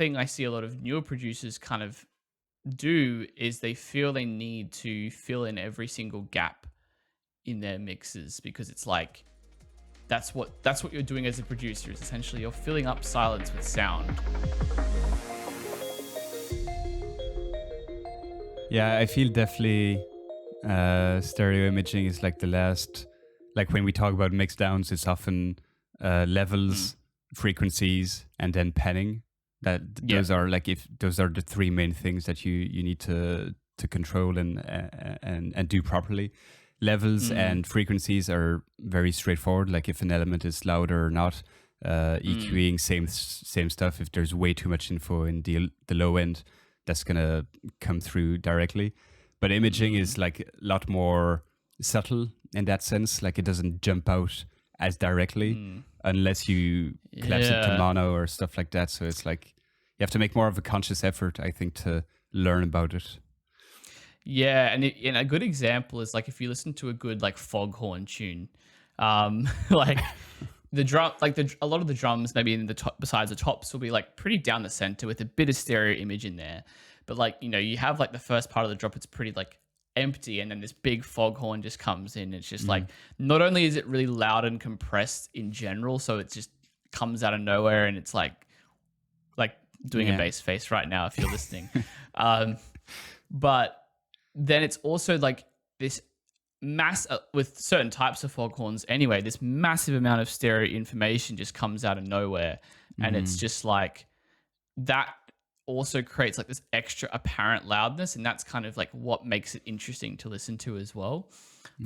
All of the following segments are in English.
thing I see a lot of newer producers kind of do is they feel they need to fill in every single gap in their mixes because it's like that's what you're doing as a producer is essentially you're filling up silence with sound. Yeah, I feel definitely stereo imaging is like the last, like when we talk about mix downs, it's often levels, frequencies, and then panning. Those are like, if those are the three main things that you need to control and do properly. Levels and frequencies are very straightforward. Like if an element is louder or not, EQing same stuff. If there's way too much info in the low end, that's gonna come through directly. But imaging is like a lot more subtle in that sense. Like it doesn't jump out as directly unless you collapse it to mono or stuff like that. So it's like you have to make more of a conscious effort, I think, to learn about it. Yeah, and a good example is like if you listen to a good like foghorn tune, like the drum, like a lot of the drums maybe in the top, besides the tops, will be like pretty down the center with a bit of stereo image in there. But like, you know, you have like the first part of the drop, it's pretty like empty, and then this big foghorn just comes in. It's just like, not only is it really loud and compressed in general, so it just comes out of nowhere, and it's like doing a bass face right now if you're listening. But then it's also like this with certain types of foghorns anyway, this massive amount of stereo information just comes out of nowhere. And it's just like that also creates like this extra apparent loudness, and that's kind of like what makes it interesting to listen to as well.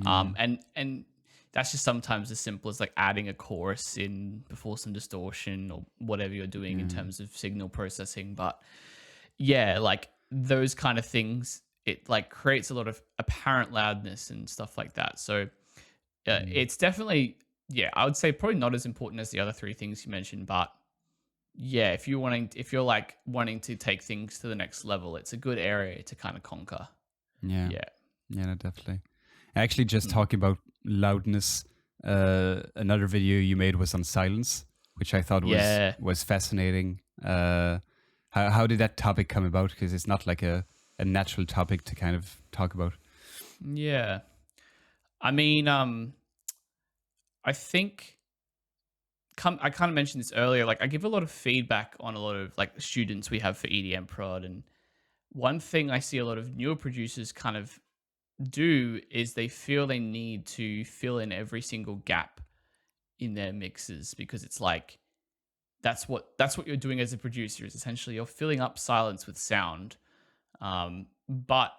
And that's just sometimes as simple as like adding a chorus in before some distortion or whatever you're doing in terms of signal processing. But yeah, like those kind of things, it like creates a lot of apparent loudness and stuff like that. So it's definitely, I would say probably not as important as the other three things you mentioned, but yeah, if you're wanting to take things to the next level, it's a good area to kind of conquer. Yeah, no, definitely. Actually, just talking about loudness, another video you made was on silence, which I thought was fascinating. How did that topic come about? Because it's not like a natural topic to kind of talk about. Yeah. I mean, I think I kind of mentioned this earlier, like I give a lot of feedback on a lot of like students we have for EDM Prod, and one thing I see a lot of newer producers kind of do is they feel they need to fill in every single gap in their mixes because it's like that's what you're doing as a producer is essentially you're filling up silence with sound. But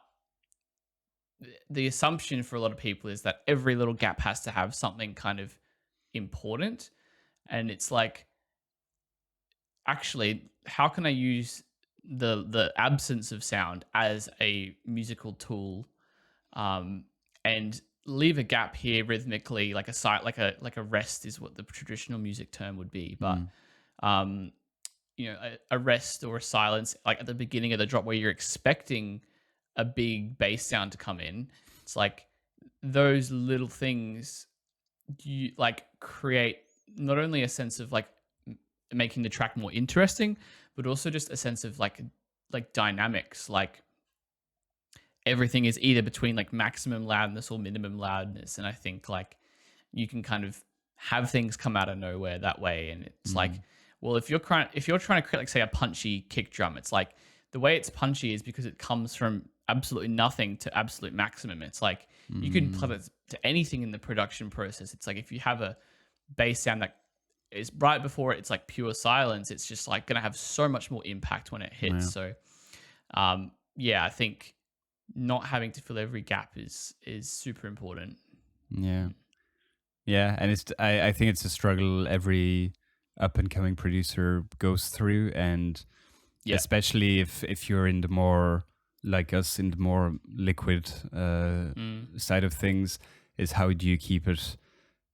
the assumption for a lot of people is that every little gap has to have something kind of important. And it's like, actually, how can I use the absence of sound as a musical tool, and leave a gap here rhythmically, like a rest is what the traditional music term would be. But you know, a rest or a silence, like at the beginning of the drop where you're expecting a big bass sound to come in. It's like those little things you like create not only a sense of like making the track more interesting, but also just a sense of like dynamics. Like everything is either between like maximum loudness or minimum loudness. And I think like you can kind of have things come out of nowhere that way. And it's like, well, if you're trying to create like say a punchy kick drum, it's like the way it's punchy is because it comes from absolutely nothing to absolute maximum. It's like you can plug it to anything in the production process. It's like if you have a bass sound that is right before it's like pure silence, it's just like going to have so much more impact when it hits. So I think not having to fill every gap is super important. And I think it's a struggle every up and coming producer goes through, and especially if you're in the more like us in the more liquid side of things, is how do you keep it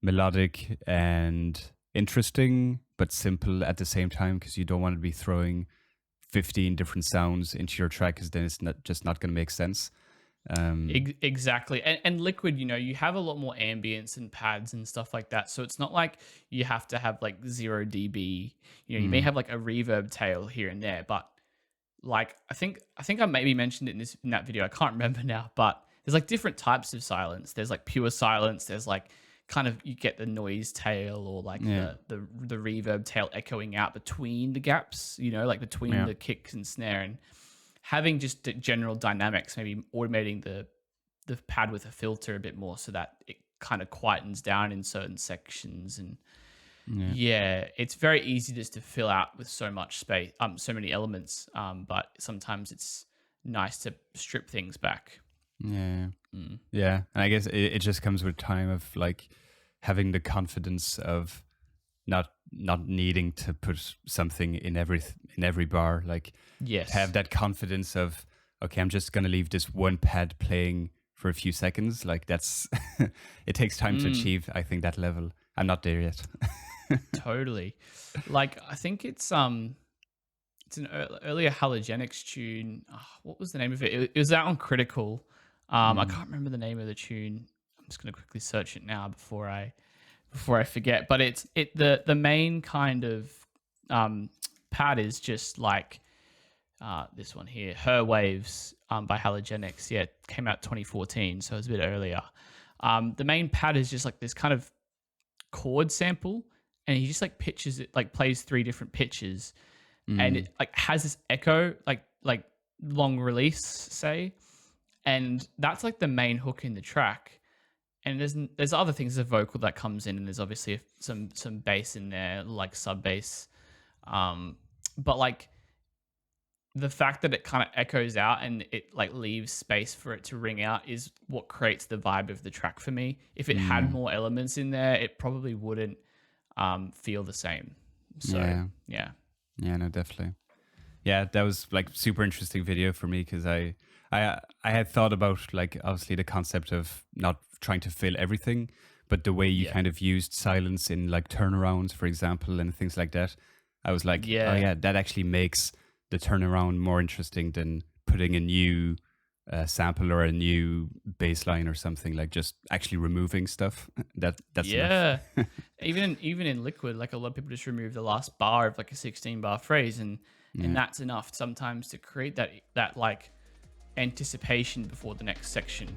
melodic and interesting but simple at the same time, because you don't want to be throwing 15 different sounds into your track, because then it's not going to make sense. Exactly. And Liquid, you have a lot more ambience and pads and stuff like that. So it's not like you have to have like 0 dB. You may have like a reverb tail here and there, but like I think I maybe mentioned it in that video. I can't remember now, but there's like different types of silence. There's like pure silence. There's like kind of you get the noise tail or like the reverb tail echoing out between the gaps, like between the kicks and snare, and having just the general dynamics, maybe automating the pad with a filter a bit more so that it kind of quietens down in certain sections. And it's very easy just to fill out with so much space, so many elements, but sometimes it's nice to strip things back. And I guess it just comes with time of like having the confidence of not needing to put something in every bar, like have that confidence of, okay, I'm just gonna leave this one pad playing for a few seconds. Like that's it takes time to achieve, I think, that level. I'm not there yet. Totally. Like I think it's an earlier Halogenics tune. Oh, what was the name of it? It was out on Critical. I can't remember the name of the tune. I'm just gonna quickly search it now before I forget. But the main kind of pad is just like this one here, Her Waves by Halogenics. Yeah, it came out 2014, so it was a bit earlier. The main pad is just like this kind of chord sample, and he just like pitches it, like plays 3 different pitches, and it like has this echo, like long release, say, and that's like the main hook in the track. And there's other things, the vocal that comes in, and there's obviously some bass in there, like sub bass, but like the fact that it kind of echoes out and it like leaves space for it to ring out is what creates the vibe of the track for me. If it had more elements in there, it probably wouldn't feel the same. So yeah, no, definitely. Yeah, that was like super interesting video for me because I had thought about like obviously the concept of not trying to fill everything, but the way you kind of used silence in like turnarounds, for example, and things like that. I was like, oh yeah, that actually makes the turnaround more interesting than putting a new sample or a new bass line or something, like just actually removing stuff. That's enough. even in Liquid, like a lot of people just remove the last bar of like a 16-bar phrase, and that's enough sometimes to create that like anticipation before the next section.